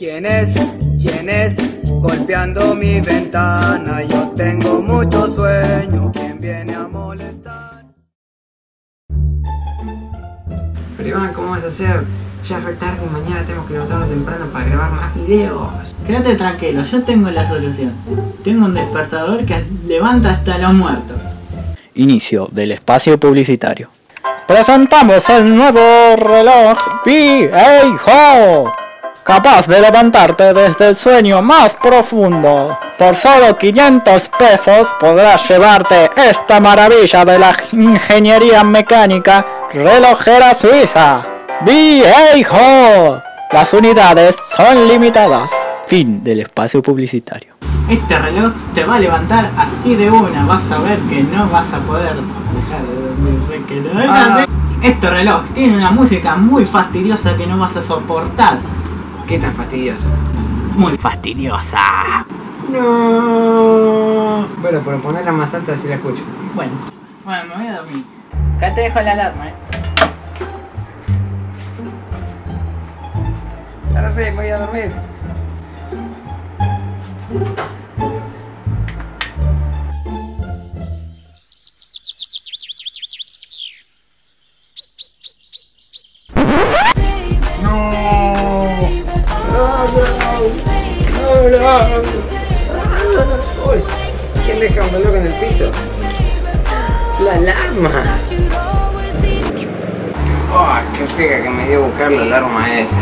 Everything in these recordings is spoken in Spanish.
¿Quién es? ¿Quién es? Golpeando mi ventana. Yo tengo mucho sueño. ¿Quién viene a molestar? Pero Iván, ¿cómo vas a hacer? Ya es re tarde y mañana tenemos que levantarnos temprano para grabar más videos. Quédate tranquilo, yo tengo la solución. Tengo un despertador que levanta hasta los muertos. Inicio del espacio publicitario. Presentamos el nuevo reloj B.A.Ho, capaz de levantarte desde el sueño más profundo. Por solo 500 pesos podrás llevarte esta maravilla de la ingeniería mecánica relojera suiza. B.A.Ho. Las unidades son limitadas. Fin del espacio publicitario. Este reloj te va a levantar así de una. Vas a ver que no vas a poder dejar de dormir. Este reloj tiene una música muy fastidiosa que no vas a soportar. ¿Qué tan fastidioso? Muy fastidiosa. No. Bueno, pero ponerla más alta si la escucho. Bueno, me voy a dormir. Acá te dejo la alarma, Ahora sí, me voy a dormir. No. Uy, ¿quién deja un reloj en el piso? La alarma. Oh, qué fea que me dio buscar la alarma esa.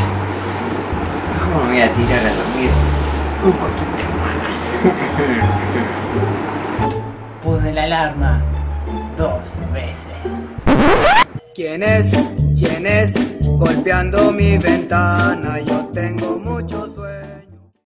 ¿Cómo me voy a tirar a dormir? Un poquito más. Puse la alarma 2 veces. ¿Quién es? ¿Quién es? Golpeando mi ventana. Yo tengo mucho sueño.